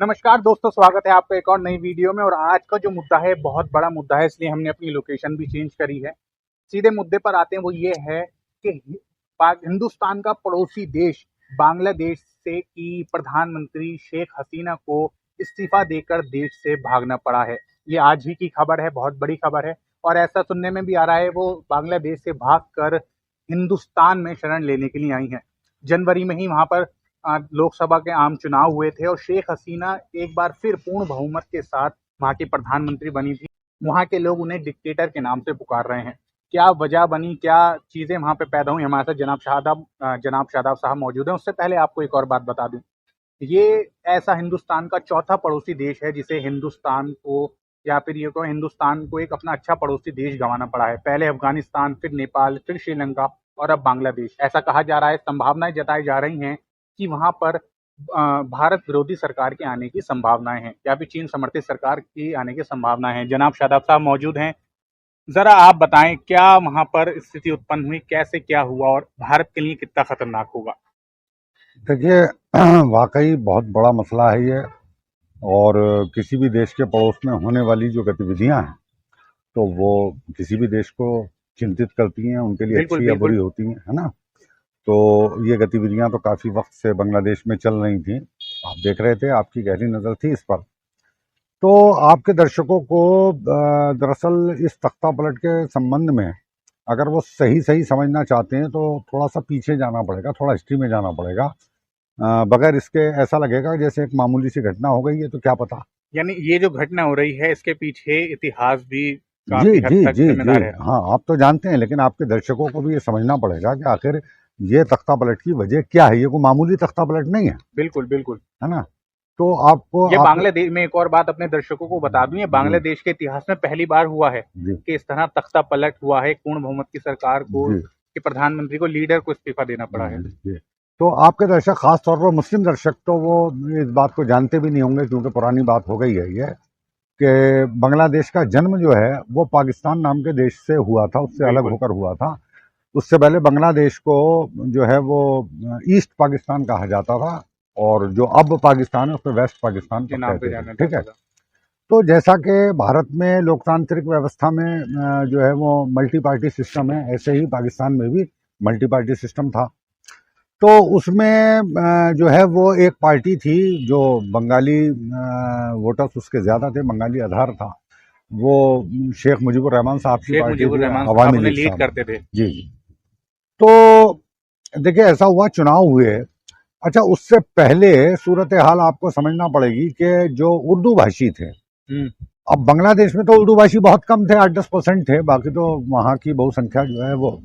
नमस्कार दोस्तों, स्वागत है आपका एक और नई वीडियो में। और आज का जो मुद्दा है बहुत बड़ा मुद्दा है, इसलिए हमने अपनी लोकेशन भी चेंज करी है। सीधे मुद्दे पर आते हैं, वो ये है कि हिंदुस्तान का पड़ोसी देश बांग्लादेश से की प्रधानमंत्री शेख हसीना को इस्तीफा देकर देश से भागना पड़ा है। ये आज ही की खबर है, बहुत बड़ी खबर है। और ऐसा सुनने में भी आ रहा है वो बांग्लादेश से भागकर हिंदुस्तान में शरण लेने के लिए आई हैं। जनवरी में ही वहां पर लोकसभा के आम चुनाव हुए थे और शेख हसीना एक बार फिर पूर्ण बहुमत के साथ वहां की प्रधानमंत्री बनी थी। वहां के लोग उन्हें डिक्टेटर के नाम से पुकार रहे हैं। क्या वजह बनी, क्या चीजें वहां पे पैदा हुई, हमारे साथ जनाब शादाब साहब मौजूद हैं। उससे पहले आपको एक और बात बता दूं, ये ऐसा हिंदुस्तान का चौथा पड़ोसी देश है जिसे हिंदुस्तान को, या फिर ये कहो हिंदुस्तान को एक अपना अच्छा पड़ोसी देश गंवाना पड़ा है। पहले अफगानिस्तान, फिर नेपाल, फिर श्रीलंका और अब बांग्लादेश। ऐसा कहा जा रहा है, संभावनाएं जताई जा रही हैं कि वहां पर भारत विरोधी सरकार के आने की संभावनाएं हैं, या फिर चीन समर्थित सरकार की आने की संभावनाएं हैं। जनाब शादाब साहब मौजूद हैं, जरा आप बताएं क्या वहां पर स्थिति उत्पन्न हुई, कैसे क्या हुआ और भारत के लिए कितना खतरनाक होगा। देखिए, वाकई बहुत बड़ा मसला है ये। और किसी भी देश के पड़ोस में होने वाली जो गतिविधियां हैं तो वो किसी भी देश को चिंतित करती हैं, उनके लिए बिल्कुल अच्छी या बिल्कुल। बुरी होती हैं, है ना। तो ये गतिविधियां तो काफ़ी वक्त से बांग्लादेश में चल रही थी, आप देख रहे थे, आपकी गहरी नज़र थी इस पर। तो आपके दर्शकों को दरअसल इस तख्ता पलट के संबंध में अगर वो सही सही समझना चाहते हैं तो थोड़ा सा पीछे जाना पड़ेगा, थोड़ा हिस्ट्री में जाना पड़ेगा। बगैर इसके ऐसा लगेगा कि जैसे एक मामूली सी घटना हो गई है, तो क्या पता। यानी ये जो घटना हो रही है इसके पीछे इतिहास भी जी काफी हद जी तक जी जी, जिम्मेदार है। हाँ, आप तो जानते हैं, लेकिन आपके दर्शकों को भी ये समझना पड़ेगा कि आखिर ये तख्ता पलट की वजह क्या है। ये कोई मामूली तख्ता पलट नहीं है, बिल्कुल बिल्कुल। है ना। तो आपको ये आप बांग्लादेश में, एक और बात अपने दर्शकों को बता दूं, ये जी बांग्लादेश के इतिहास में पहली बार हुआ है जी कि इस तरह तख्ता पलट हुआ है। पूर्ण बहुमत की सरकार को, जी कि प्रधानमंत्री को, लीडर को इस्तीफा देना पड़ा है। जी। तो आपके दर्शक, खास तौर पर मुस्लिम दर्शक, तो वो इस बात को जानते भी नहीं होंगे, क्योंकि पुरानी बात हो गई है ये कि बांग्लादेश का जन्म जो है वो पाकिस्तान नाम के देश से हुआ था, उससे अलग बिल्कुल होकर हुआ था। उससे पहले बांग्लादेश को जो है वो ईस्ट पाकिस्तान कहा जाता था, और जो अब पाकिस्तान है उसमें वेस्ट पाकिस्तान के तब नाम पे कहते थे, जाना ठीक है। जाता था। तो जैसा कि भारत में लोकतांत्रिक व्यवस्था में जो है वो मल्टी पार्टी सिस्टम है, ऐसे ही पाकिस्तान में भी मल्टी पार्टी सिस्टम था। तो उसमें जो है वो एक पार्टी थी जो बंगाली वोटर्स उसके ज़्यादा थे, बंगाली आधार था। वो शेख मुजीबुर रहमान साहब की शेख पार्टी मुजीबुर थी, रहमान साहब अवामी उन्हें लीग लीड साहब। करते थे। जी जी। तो देखिए, ऐसा हुआ, चुनाव हुए। अच्छा, उससे पहले सूरत हाल आपको समझना पड़ेगी कि जो उर्दू भाषी थे, हम्म। अब बांग्लादेश में तो उर्दू भाषी बहुत कम थे, 8-10% थे, बाकी तो वहाँ की बहुसंख्या जो है वो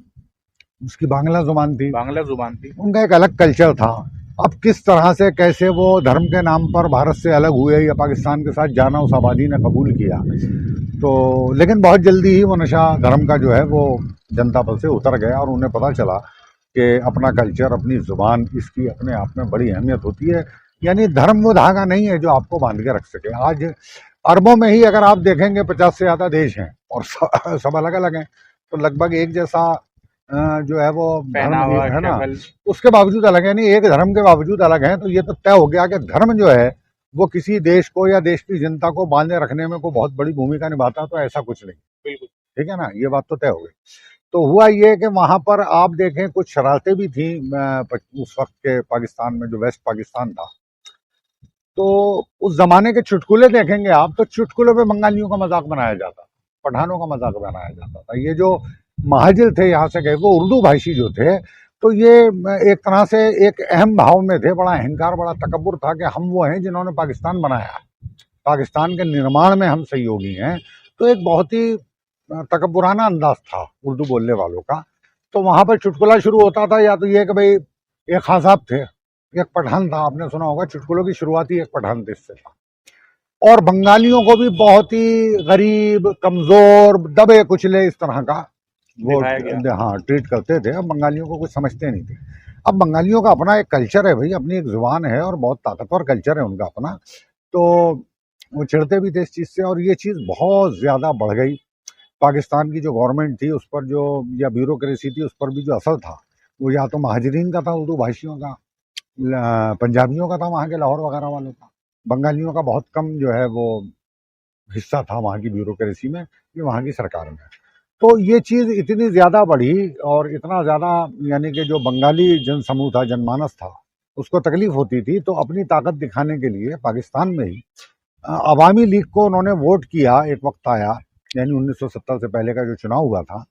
उसकी बांग्ला जुबान थी, बांग्ला जुबान थी। उनका एक अलग कल्चर था। अब किस तरह से, कैसे वो धर्म के नाम पर भारत से अलग हुए या पाकिस्तान के साथ जाना उस आबादी ने कबूल किया, तो लेकिन बहुत जल्दी ही वो नशा धर्म का जो है वो जनता पर से उतर गया, और उन्हें पता चला कि अपना कल्चर, अपनी ज़ुबान, इसकी अपने आप में बड़ी अहमियत होती है। यानी धर्म वो धागा नहीं है जो आपको बांध के रख सके। आज अरबों में ही अगर आप देखेंगे 50 से ज़्यादा देश हैं और सब अलग अलग हैं, तो लगभग एक जैसा जो है वो धर्म भी पहनावा, है ना, शक्ल। उसके बावजूद अलग है। नहीं, एक धर्म के बावजूद अलग है, तो ये तो तय हो गया कि धर्म जो है वो किसी देश को या देश की जनता को बांधे रखने में कोई बहुत बड़ी भूमिका निभाता, तो ऐसा कुछ नहीं, बिल्कुल। ठीक है ना, ये बात तो तय हो गई। तो हुआ ये कि वहां पर आप देखें कुछ शरारतें भी थी उस वक्त के पाकिस्तान में, जो वेस्ट पाकिस्तान था। तो उस जमाने के चुटकुले देखेंगे आप, तो चुटकुलों पे बंगालियों का मजाक बनाया जाता, पठानों का मजाक बनाया जाता था। ये जो महाजिर थे यहाँ से गए, वो उर्दू भाषी जो थे, तो ये एक तरह से एक अहम भाव में थे, बड़ा अहंकार, बड़ा तकब्बुर था कि हम वो हैं जिन्होंने पाकिस्तान बनाया, पाकिस्तान के निर्माण में हम सहयोगी हैं। तो एक बहुत ही तकब्बुराना अंदाज था उर्दू बोलने वालों का। तो वहां पर चुटकुला शुरू होता था, या तो ये कि भाई एक खान साहब थे, एक पठान था, आपने सुना होगा, चुटकुलों की शुरुआत ही एक पठान थे से था। और बंगालियों को भी बहुत ही गरीब, कमजोर, दबे कुचले इस तरह का वो दिखाया गया। हाँ ट्रीट करते थे। अब बंगालियों को कुछ समझते नहीं थे। अब बंगालियों का अपना एक कल्चर है भाई, अपनी एक जुबान है, और बहुत ताकतवर कल्चर है उनका अपना। तो वो चिढ़ते भी थे इस चीज़ से, और ये चीज़ बहुत ज़्यादा बढ़ गई। पाकिस्तान की जो गवर्नमेंट थी उस पर जो, या ब्यूरोक्रेसी थी उस पर भी जो असर था, वो या तो महाजरीन का था, उर्दू भाषियों का, पंजाबियों का था, वहाँ के लाहौर वगैरह वालों का। बंगालियों का बहुत कम जो है वो हिस्सा था वहाँ की ब्यूरोक्रेसी में, ये वहाँ की सरकार में। तो ये चीज़ इतनी ज़्यादा बढ़ी और इतना ज़्यादा यानी कि जो बंगाली जनसमूह था, जनमानस था, उसको तकलीफ होती थी। तो अपनी ताकत दिखाने के लिए पाकिस्तान में ही अवामी लीग को उन्होंने वोट किया। एक वक्त आया यानी 1970 से पहले का जो चुनाव हुआ था,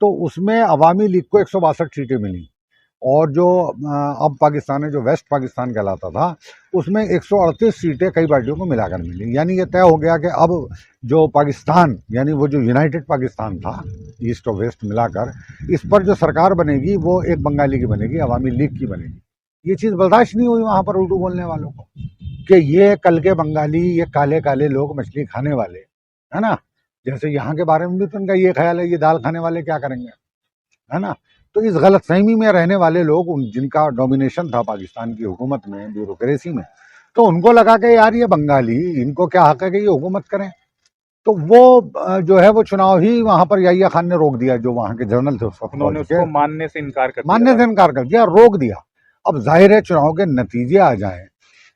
तो उसमें अवामी लीग को 162 सीटें मिली। और जो अब पाकिस्तान है, जो वेस्ट पाकिस्तान कहलाता था, उसमें 138 सीटें कई पार्टियों को मिलाकर मिली। यानी ये तय हो गया कि अब जो पाकिस्तान यानी वो जो यूनाइटेड पाकिस्तान था, ईस्ट और वेस्ट मिलाकर, इस पर जो सरकार बनेगी वो एक बंगाली की बनेगी, अवामी लीग की बनेगी। ये चीज़ बर्दाश्त नहीं हुई वहाँ पर उर्दू बोलने वालों को कि ये कल के बंगाली, ये काले काले लोग मछली खाने वाले, है ना। जैसे यहाँ के बारे में भी तो उनका ये ख्याल है, ये दाल खाने वाले क्या करेंगे, है ना। तो इस गलतफहमी में रहने वाले लोग, जिनका डोमिनेशन था पाकिस्तान की हुकूमत में, ब्यूरोक्रेसी में, तो उनको लगा कि यार ये बंगाली, इनको क्या हक है कि ये हुकूमत करें। तो वो जो है वो चुनाव ही वहां पर याहिया खान ने रोक दिया, जो वहां के जनरल थे उस वक्त। उन्होंने उसको मानने से इनकार कर दिया, रोक दिया। अब जाहिर है चुनाव के नतीजे आ जाएं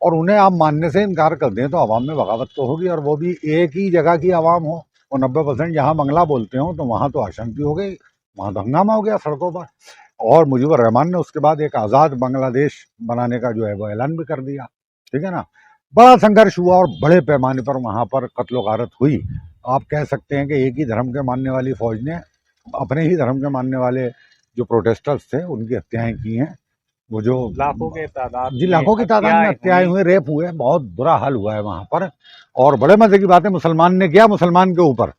और उन्हें आप मानने से इनकार कर दें तो आवाम में बगावत तो होगी, और वो भी एक ही जगह की आवाम हो और 90% यहाँ बंगला बोलते हो, तो वहां तो अशांति हो गई, वहां तो हंगामा हो गया सड़कों पर। और मुजीबुर रहमान ने उसके बाद एक आज़ाद बांग्लादेश बनाने का जो है वो ऐलान भी कर दिया, ठीक है ना। बड़ा संघर्ष हुआ और बड़े पैमाने पर वहां पर कत्लो गारत हुई। आप कह सकते हैं कि एक ही धर्म के मानने वाली फौज ने अपने ही धर्म के मानने वाले जो प्रोटेस्टर्स थे उनकी हत्याएं की हैं। वो जो लाखों के तादाद जी, लाखों की तादाद में हत्याएं हुए, रेप हुए, बहुत बुरा हाल हुआ है वहां पर। और बड़े मजे की बात है, मुसलमान ने किया मुसलमान के ऊपर।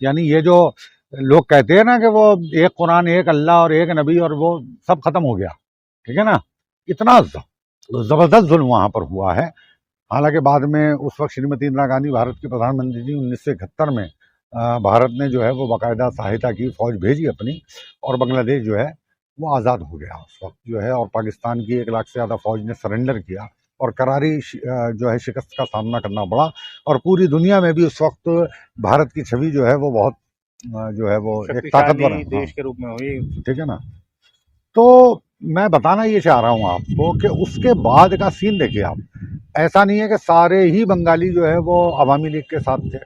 यानी ये जो लोग कहते हैं ना कि वो एक कुरान, एक अल्लाह और एक नबी, और वो सब खत्म हो गया, ठीक है ना। इतना जबरदस्त जुल्म वहां पर हुआ है। हालांकि बाद में उस वक्त श्रीमती इंदिरा गांधी भारत की प्रधानमंत्री थी। 1971 में भारत ने जो है वो बाकायदा सहायता की, फौज भेजी अपनी, और बांग्लादेश जो है वो आज़ाद हो गया उस वक्त जो है। और पाकिस्तान की 1 लाख से ज़्यादा फौज ने सरेंडर किया और करारी जो है शिकस्त का सामना करना पड़ा। और पूरी दुनिया में भी उस वक्त भारत की छवि जो है वो बहुत जो है वो एक ताकतवर देश के रूप में हुई, ठीक है ना। तो मैं बताना ये चाह रहा हूँ आपको कि उसके बाद का सीन देखिए आप। ऐसा नहीं है कि सारे ही बंगाली जो है वो अवामी लीग के साथ थे।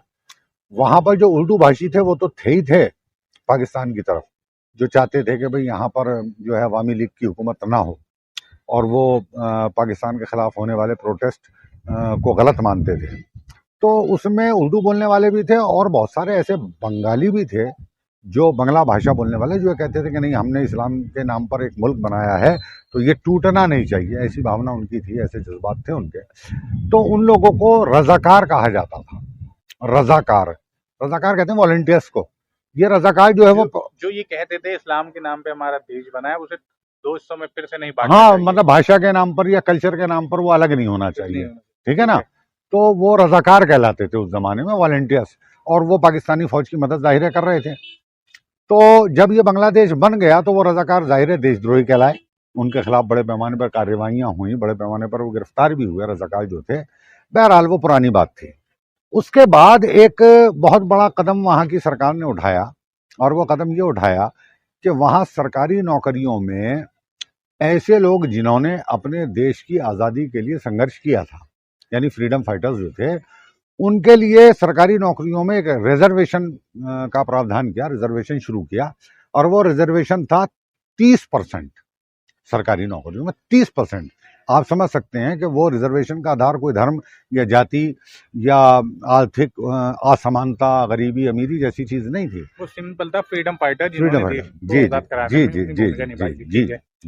वहां पर जो उर्दू भाषी थे वो तो थे ही थे पाकिस्तान की तरफ, जो चाहते थे कि भाई यहाँ पर जो है अवामी लीग की हुकूमत ना हो, और वो पाकिस्तान के खिलाफ होने वाले प्रोटेस्ट को गलत मानते थे। तो उसमें उर्दू बोलने वाले भी थे और बहुत सारे ऐसे बंगाली भी थे जो बंगला भाषा बोलने वाले, जो कहते थे कि नहीं, हमने इस्लाम के नाम पर एक मुल्क बनाया है तो ये टूटना नहीं चाहिए, ऐसी भावना उनकी थी, ऐसे जज्बात थे उनके। तो उन लोगों को रजाकार कहा जाता था। रजाकार कहते हैं वॉलंटियर्स को। ये रजाकार जो है वो जो ये कहते थे इस्लाम के नाम पे हमारा देश बना है, उसे दो हिस्सों में फिर से नहीं बांटना हाँ, मतलब भाषा के नाम पर या कल्चर के नाम पर वो अलग नहीं होना चाहिए, ठीक है ना। तो वो रजाकार कहलाते थे उस जमाने में, वॉलंटियर्स। और वो पाकिस्तानी फौज की मदद जाहिर कर रहे थे। तो जब ये बांग्लादेश बन गया तो वो रजाकार जाहिर देशद्रोही कहलाए। उनके खिलाफ बड़े पैमाने पर कार्रवाइयां हुई, बड़े पैमाने पर वो गिरफ्तार भी हुए रजाकार जो थे। बहरहाल वो पुरानी बात थी। उसके बाद एक बहुत बड़ा कदम वहां की सरकार ने उठाया, और वो कदम ये उठाया कि वहां सरकारी नौकरियों में ऐसे लोग जिन्होंने अपने देश की आज़ादी के लिए संघर्ष किया था, यानी फ्रीडम फाइटर्स जो थे, उनके लिए सरकारी नौकरियों में एक रिजर्वेशन का प्रावधान किया, रिजर्वेशन शुरू किया। और वो रिजर्वेशन था 30%। सरकारी नौकरियों में 30%। आप समझ सकते हैं कि वो रिजर्वेशन का आधार कोई धर्म या जाति या आर्थिक असमानता, गरीबी अमीरी जैसी चीज नहीं थी। वो सिंपल था फ्रीडम फाइटर, जी,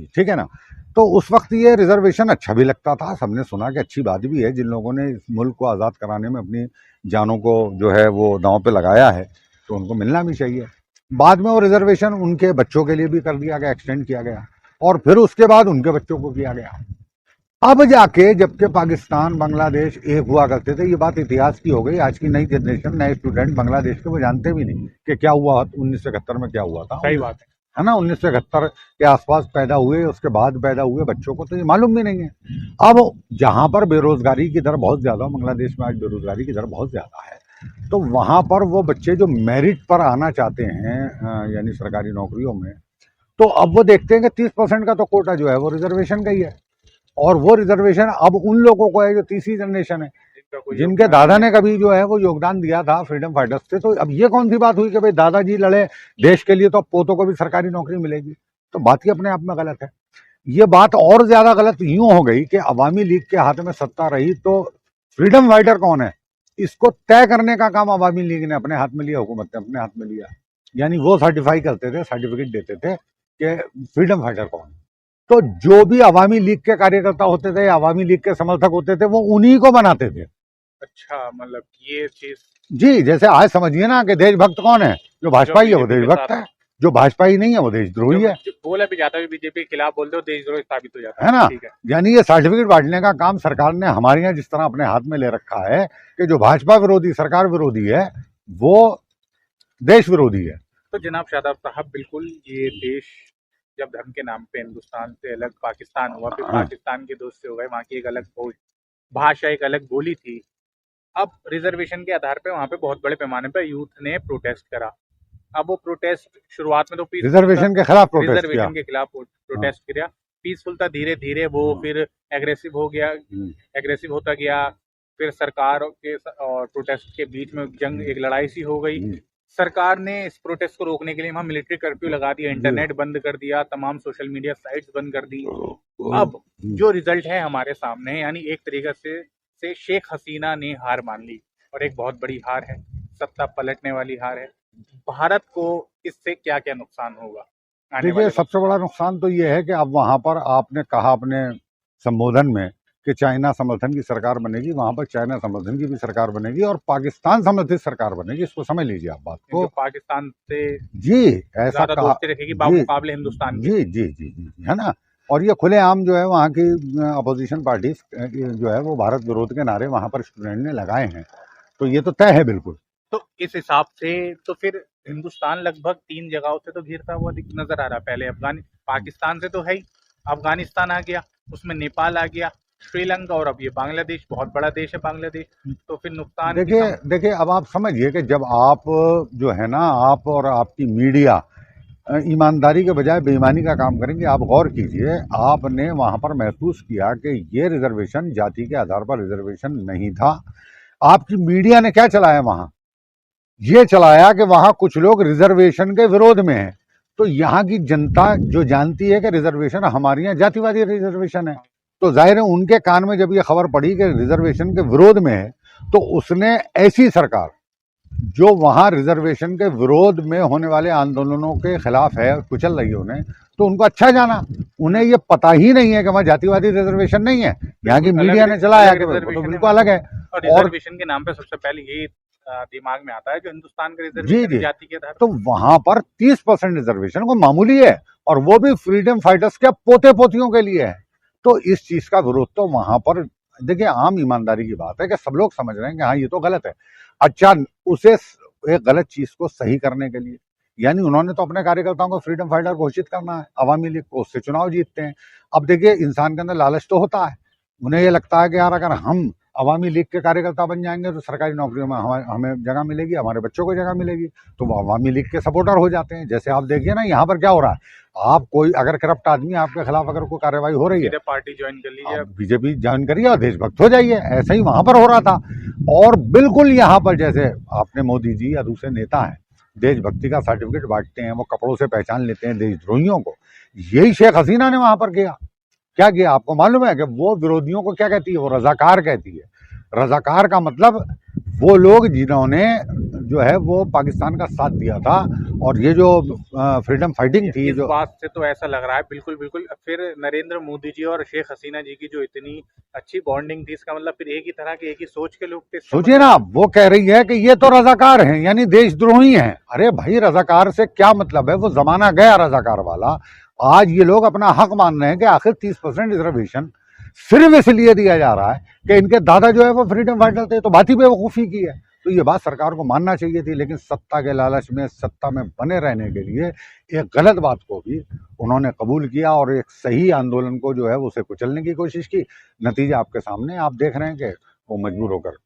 ठीक है ना। तो उस वक्त ये रिजर्वेशन अच्छा भी लगता था, सबने सुना कि अच्छी बात भी है, जिन लोगों ने इस मुल्क को आज़ाद कराने में अपनी जानों को जो है वो दांव पे लगाया है तो उनको मिलना भी चाहिए। बाद में वो रिजर्वेशन उनके बच्चों के लिए भी कर दिया गया, एक्सटेंड किया गया, और फिर उसके बाद उनके बच्चों को किया गया। अब जाके जबकि पाकिस्तान बांग्लादेश एक हुआ करते थे, ये बात इतिहास की हो गई। आज की नई जनरेशन, नए स्टूडेंट बांग्लादेश के वो जानते भी नहीं कि क्या हुआ 1971 में, क्या हुआ था। सही बात है ना। 1971 के आसपास पैदा हुए, उसके बाद पैदा हुए बच्चों को तो ये मालूम भी नहीं है। अब जहां पर बेरोजगारी की दर बहुत ज्यादा, बांग्लादेश में आज बेरोजगारी की दर बहुत ज्यादा है, तो वहां पर वो बच्चे जो मेरिट पर आना चाहते हैं यानी सरकारी नौकरियों में, तो अब वो देखते हैं कि 30% का तो कोटा जो है वो रिजर्वेशन का ही है। और वो रिजर्वेशन अब उन लोगों को है जो तीसरी जनरेशन है, जिनके योगदान दादा नहीं ने कभी जो है वो योगदान दिया था फ्रीडम फाइटर्स से। तो अब ये कौन सी बात हुई कि भाई दादाजी लड़े देश के लिए तो अब पोतों को भी सरकारी नौकरी मिलेगी? तो बात ही अपने आप में गलत है। ये बात और ज्यादा गलत यूं हो गई कि अवामी लीग के हाथ में सत्ता रही तो फ्रीडम फाइटर कौन है इसको तय करने का काम अवामी लीग ने अपने हाथ में लिया, हुकूमत ने अपने हाथ में लिया। यानी वो सर्टिफाई करते थे, सर्टिफिकेट देते थे कि फ्रीडम फाइटर कौन है। तो जो भी अवामी लीग के कार्यकर्ता होते थे, अवामी लीग के समर्थक होते थे, वो उन्हीं को बनाते थे। अच्छा, मतलब ये चीज जी, जैसे आज समझिए ना कि देशभक्त कौन है, जो भाजपा ही है वो बीजेपी के देशभक्त साथ है, जो भाजपा ही नहीं है वो देशद्रोही है। जो बोला भी जाता है बीजेपी के खिलाफ बोलते हो देशद्रोही साबित हो जाता है ना? ठीक है। यानी ये सर्टिफिकेट बांटने का काम सरकार ने हमारे यहाँ जिस तरह अपने हाथ में ले रखा है कि जो भाजपा विरोधी, सरकार विरोधी है, वो देश विरोधी है। तो जनाब शादाब साहब, बिल्कुल ये देश जब धर्म के नाम पे हिंदुस्तान से अलग पाकिस्तान हुआ, फिर हाँ। पाकिस्तान के दोस्त से हो गए, वहाँ की एक अलग फौज, भाषा, एक अलग बोली थी। अब रिजर्वेशन के आधार पे वहाँ पे बहुत बड़े पैमाने पे यूथ ने प्रोटेस्ट करा। अब वो प्रोटेस्ट शुरुआत में तो पीसफुल था, रिजर्वेशन के खिलाफ प्रोटेस्ट किया। रिजर्वेशन के खिलाफ प्रोटेस्ट किया, पीसफुल था। धीरे धीरे वो फिर एग्रेसिव हो गया, एग्रेसिव होता गया। फिर सरकार के और प्रोटेस्ट के बीच में जंग, एक लड़ाई सी हो गई। सरकार ने इस प्रोटेस्ट को रोकने के लिए वहाँ मिलिट्री कर्फ्यू लगा दिया, इंटरनेट बंद कर दिया, तमाम सोशल मीडिया साइट्स बंद कर दी। अब जो रिजल्ट है हमारे सामने, यानी एक तरीके से शेख हसीना ने हार मान ली, और एक बहुत बड़ी हार है, सत्ता पलटने वाली हार है। भारत को इससे क्या क्या नुकसान होगा? देखिए, सबसे बड़ा नुकसान तो ये है कि अब वहां पर आपने कहा अपने संबोधन में कि चाइना समर्थन की सरकार बनेगी, वहां पर चाइना समर्थन की भी सरकार बनेगी और पाकिस्तान समर्थित सरकार बनेगी। इसको समझ लीजिए आप बात को। पाकिस्तान से जी, ऐसा कहा रखेगी मुकाबले हिंदुस्तान जी जी जी जी, है ना। और ये खुलेआम जो है वहाँ की अपोजिशन पार्टी जो है वो भारत विरोध के नारे वहां पर स्टूडेंट ने लगाए हैं, तो ये तो तय है बिल्कुल। तो इस हिसाब से तो फिर हिंदुस्तान लगभग 3 जगहों से तो घिरता हुआ नजर आ रहा है। पहले पाकिस्तान से तो है ही, अफगानिस्तान आ गया, उसमें नेपाल आ गया, श्रीलंका, और अब ये बांग्लादेश, बहुत बड़ा देश है बांग्लादेश। तो फिर नुकसान देखिए अब आप समझिए कि जब आप जो है ना, आप और आपकी मीडिया ईमानदारी के बजाय बेईमानी का काम करेंगे। आप गौर कीजिए, आपने वहां पर महसूस किया कि ये रिजर्वेशन जाति के आधार पर रिजर्वेशन नहीं था। आपकी मीडिया ने क्या चलाया वहां? ये चलाया कि वहां कुछ लोग रिजर्वेशन के विरोध में हैं। तो यहाँ की जनता जो जानती है कि रिजर्वेशन हमारे यहाँ जातिवादी रिजर्वेशन है, तो जाहिर है उनके कान में जब ये खबर पड़ी कि रिजर्वेशन के विरोध में है, तो उसने ऐसी सरकार जो वहां रिजर्वेशन के विरोध में होने वाले आंदोलनों के खिलाफ है, कुचल रही है उन्हें, तो उनको अच्छा जाना। उन्हें ये पता ही नहीं है कि वहां जातिवादी रिजर्वेशन नहीं है, यहाँ की मीडिया ने चलाया कि तो बिल्कुल अलग है। और रिजर्वेशन के नाम पे सबसे पहले ये दिमाग में आता है जो हिंदुस्तान का रिजर्वेशन जाति के आधार, तो वहां पर 30% रिजर्वेशन को मामूली है, और वो भी फ्रीडम फाइटर्स के पोते पोतियों के लिए है। तो इस चीज का विरोध तो वहां पर, देखिए, आम ईमानदारी की बात है कि सब लोग समझ रहे हैं कि हाँ ये तो गलत है। अच्छा, उसे एक गलत चीज को सही करने के लिए, यानी उन्होंने तो अपने कार्यकर्ताओं को फ्रीडम फाइटर घोषित करना है, अवामी लीग को, उससे चुनाव जीतते हैं। अब देखिए, इंसान के अंदर लालच तो होता है, उन्हें ये लगता है कि यार अगर हम अवामी लीग के कार्यकर्ता बन जाएंगे तो सरकारी नौकरियों में हमें जगह मिलेगी, हमारे बच्चों को जगह मिलेगी, तो वो अवामी लीग के सपोर्टर हो जाते हैं। जैसे आप देखिए ना, यहाँ पर क्या हो रहा है, आप कोई अगर करप्ट आदमी आपके खिलाफ अगर कोई कार्रवाई हो रही है, पार्टी ज्वाइन कर लीजिए, बीजेपी ज्वाइन करिए और देशभक्त हो जाइए। ऐसा ही वहां पर हो रहा था। और बिल्कुल यहाँ पर जैसे आपने मोदी जी या दूसरे नेता हैं, देशभक्ति का सर्टिफिकेट बांटते हैं, वो कपड़ों से पहचान लेते हैं देशद्रोहियों को, यही शेख हसीना ने वहां पर किया। क्या किया आपको मालूम है कि वो विरोधियों को क्या कहती है? वो रजाकार कहती है। रजाकार का मतलब वो लोग जिन्होंने जो है वो पाकिस्तान का साथ दिया था, और ये जो फ्रीडम फाइटिंग थी, इस जो बात से तो ऐसा लग रहा है बिल्कुल बिल्कुल फिर नरेंद्र मोदी जी और शेख हसीना जी की जो इतनी अच्छी बॉन्डिंग थी, इसका मतलब फिर एक ही तरह के, एक ही सोच के लोग थे। सोचिए ना, वो कह रही है कि ये तो रजाकार हैं, यानी देशद्रोही हैं। अरे भाई, रजाकार से क्या मतलब है? वो जमाना गया रजाकार वाला। आज ये लोग अपना हक मान रहे हैं कि आखिर 30% रिजर्वेशन सिर्फ इसलिए दिया जा रहा है कि इनके दादा जो है वो फ्रीडम फाइटर थे, तो बात ही बेवकूफ़ी की है। तो ये बात सरकार को मानना चाहिए थी, लेकिन सत्ता के लालच में, सत्ता में बने रहने के लिए एक गलत बात को भी उन्होंने कबूल किया और एक सही आंदोलन को जो है उसे कुचलने की कोशिश की। नतीजा आपके सामने, आप देख रहे हैं कि वो मजबूर होकर।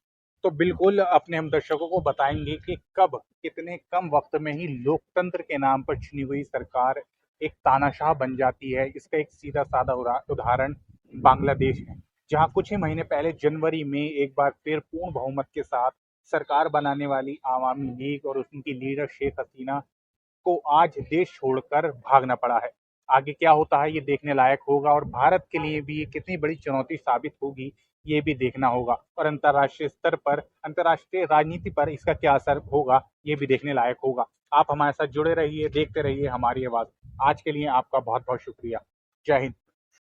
तो बिल्कुल अपने हम दर्शकों को बताएंगे कि कब कितने कम वक्त में ही लोकतंत्र के नाम पर छिनी हुई सरकार एक तानाशाह बन जाती है। इसका एक सीधा साधा उदाहरण बांग्लादेश है, जहां कुछ ही महीने पहले जनवरी में एक बार फिर पूर्ण बहुमत के साथ सरकार बनाने वाली आवामी लीग और उनकी लीडर शेख हसीना को आज देश छोड़कर भागना पड़ा है। आगे क्या होता है ये देखने लायक होगा और भारत के लिए भी ये कितनी बड़ी चुनौती साबित होगी ये भी देखना होगा, और अंतर्राष्ट्रीय स्तर पर अंतर्राष्ट्रीय राजनीति पर इसका क्या असर होगा ये भी देखने लायक होगा। आप हमारे साथ जुड़े रहिए, देखते रहिए हमारी आवाज़। आज के लिए आपका बहुत बहुत शुक्रिया। जय हिंद।